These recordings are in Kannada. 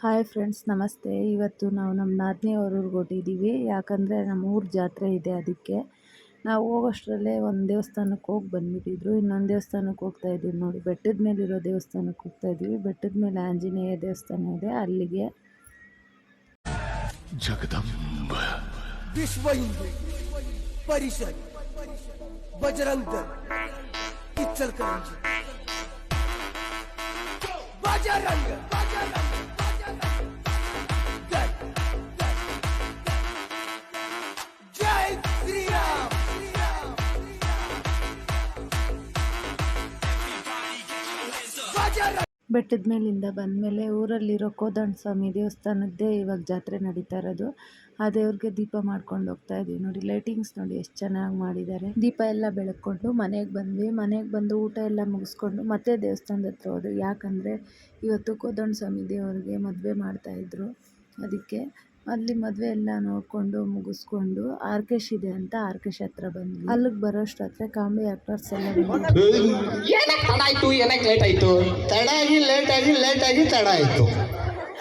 ಹಾಯ್ ಫ್ರೆಂಡ್ಸ್, ನಮಸ್ತೆ. ಇವತ್ತು ನಾವು ನಮ್ಮ ನಾದಿನಿಯವ್ರ ಊರಿಗೆ ಹೊರಟಿದ್ದೀವಿ. ಯಾಕಂದರೆ ನಮ್ಮ ಊರ ಜಾತ್ರೆ ಇದೆ. ಅದಕ್ಕೆ ನಾವು ಹೋಗೋಷ್ಟರಲ್ಲೇ ಒಂದು ದೇವಸ್ಥಾನಕ್ಕೆ ಹೋಗಿ ಬಂದುಬಿಟ್ಟಿದ್ರು. ಇನ್ನೊಂದು ದೇವಸ್ಥಾನಕ್ಕೆ ಹೋಗ್ತಾ ಇದ್ದೀವಿ. ನೋಡಿ, ಬೆಟ್ಟದ ಮೇಲಿರೋ ದೇವಸ್ಥಾನಕ್ಕೆ ಹೋಗ್ತಾ ಇದ್ದೀವಿ. ಬೆಟ್ಟದ ಮೇಲೆ ಆಂಜನೇಯ ದೇವಸ್ಥಾನ ಇದೆ, ಅಲ್ಲಿಗೆ. ಜಗದಂಬ ವಿಶ್ವ ಹಿಂದೂ ಪರಿಷತ್ ಬಜರಂಗ ಇಚ್ಚಲ್ಕರಂಜಿ ಬಜರಂಗ ಜೈ ಶ್ರೀರಾಮ್. ಬೆಟ್ಟದ ಮೇಲಿಂದ ಬಂದಮೇಲೆ ಊರಲ್ಲಿರೋ ಕೋದಂಡ ಸ್ವಾಮಿ ದೇವಸ್ಥಾನದ್ದೇ ಇವಾಗ ಜಾತ್ರೆ ನಡೀತಾ ಇರೋದು. ಆ ದೇವ್ರಿಗೆ ದೀಪ ಮಾಡ್ಕೊಂಡು ಹೋಗ್ತಾ ಇದ್ದೀವಿ. ನೋಡಿ, ಲೈಟಿಂಗ್ಸ್ ನೋಡಿ ಎಷ್ಟು ಚೆನ್ನಾಗಿ ಮಾಡಿದ್ದಾರೆ. ದೀಪ ಎಲ್ಲ ಬೆಳಕೊಂಡು ಮನೆಗೆ ಬಂದ್ವಿ. ಮನೆಗೆ ಬಂದು ಊಟ ಎಲ್ಲ ಮುಗಿಸ್ಕೊಂಡು ಮತ್ತೆ ದೇವಸ್ಥಾನದ ಹತ್ರ ಹೋದ್ವಿ. ಯಾಕಂದರೆ ಇವತ್ತು ಕೋದಂಡ ಸ್ವಾಮಿ ದೇವರಿಗೆ ಮದುವೆ ಮಾಡ್ತಾಯಿದ್ರು. ಅದಕ್ಕೆ ಅಲ್ಲಿ ಮದುವೆ ಎಲ್ಲ ನೋಡಿಕೊಂಡು ಮುಗಿಸ್ಕೊಂಡು ಆರ್ಕೆಶ್ ಇದೆ ಅಂತ ಆರ್ಕೆಶ್ ಹತ್ರ ಬಂದ್ವಿ. ಅಲ್ಲಿಗೆ ಬರೋಷ್ಟತ್ರ ಕಾಮಿಡಿ ಆ್ಯಕ್ಟರ್ಸ್ ಎಲ್ಲ ಲೇಟಾಗಿ ತಡ ಆಯಿತು.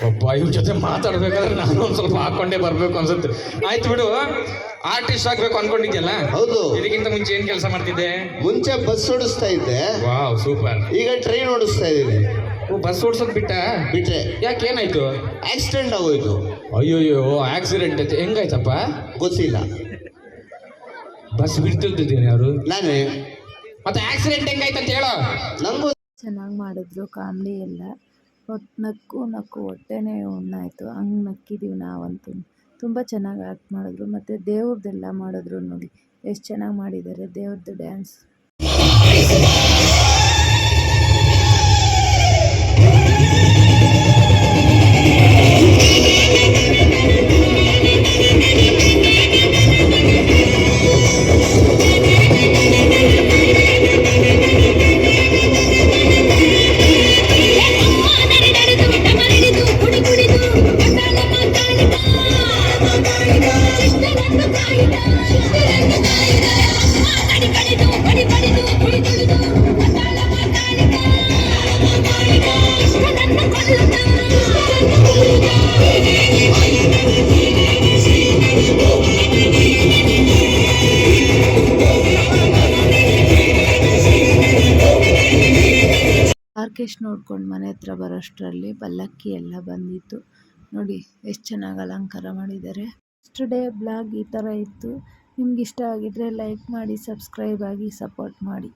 ಒಬ್ಬ ಇವ್ರ ಜೊತೆ ಮಾತಾಡ್ಬೇಕಾದ್ರೆ ನಾನು ಒಂದು ಸ್ವಲ್ಪ ಹಾಕೊಂಡೇ ಬರಬೇಕು ಅನ್ಸುತ್ತೆ. ಆಯ್ತು ಬಿಡು, ಆರ್ಟಿಸ್ಟ್ ಆಗ್ಬೇಕು ಅನ್ಕೊಂಡಿದ್ಯಲ್ಲ? ಹೌದು. ಇದಕ್ಕಿಂತ ಮುಂಚೆ ಏನ್ ಕೆಲಸ ಮಾಡ್ತಿದ್ದೆ? ಮುಂಚೆ ಬಸ್ ಓಡಿಸ್ತಾ ಇದ್ದೆ. Wow, super. ಈಗ ಟ್ರೈನ್ ಓಡಿಸ್ತಾ ಇದ್ದೀನಿ. ಬಸ್ ಓಡಿಸೋದು ಬಿಟ್ರೆ ಯಾಕೆ, ಏನಾಯ್ತು? ಆಕ್ಸಿಡೆಂಟ್ ಆಗೋಯ್ತು. ಅಯ್ಯೋಯ್ಯೋ, ಆಕ್ಸಿಡೆಂಟ್ ಆಯ್ತು. ಹೆಂಗಾಯ್ತಪ್ಪ? ಗೊತ್ತಿಲ್ಲ. ಬಸ್ ಬಿಡ್ತಿದ್ದೀನಿ ಯಾರು? ನಾನೇ. ಮತ್ತೆ ಆಕ್ಸಿಡೆಂಟ್ ಹೆಂಗಾಯ್ತು ಅಂತ ಹೇಳೋ. ನಂಗೂ ಚೆನ್ನಾಗಿ ಮಾಡಿದ್ರು ಕಾಮಿಡಿ ಎಲ್ಲ. ನಕ್ಕು ಹೊಟ್ಟೆನೇ ಉಣ್ಣಾಯಿತು. ಹಂಗೆ ನಕ್ಕಿದ್ದೀವಿ ನಾವಂತೂ. ತುಂಬ ಚೆನ್ನಾಗಿ ಆ್ಯಕ್ಟ್ ಮಾಡಿದ್ರು. ಮತ್ತು ದೇವ್ರದ್ದೆಲ್ಲ ಮಾಡಿದ್ರು. ನೋಡಿ ಎಷ್ಟು ಚೆನ್ನಾಗಿ ಮಾಡಿದ್ದಾರೆ ದೇವ್ರದ್ದು ಡ್ಯಾನ್ಸ್. ಆರ್ಕೆಶ್ ನೋಡ್ಕೊಂಡು ಮನೆ ಹತ್ರ ಬರೋಷ್ಟರಲ್ಲಿ ಪಲ್ಲಕ್ಕಿ ಎಲ್ಲ ಬಂದಿತ್ತು. ನೋಡಿ ಎಷ್ಟು ಚೆನ್ನಾಗಿ ಅಲಂಕಾರ ಮಾಡಿದ್ದಾರೆ. ನೆಕ್ಸ್ಟ್ ಡೇ ಬ್ಲಾಗ್ ಈ ಥರ ಇತ್ತು. ನಿಮ್ಗೆ ಇಷ್ಟ ಆಗಿದ್ರೆ ಲೈಕ್ ಮಾಡಿ, ಸಬ್ಸ್ಕ್ರೈಬ್ ಆಗಿ, ಸಪೋರ್ಟ್ ಮಾಡಿ.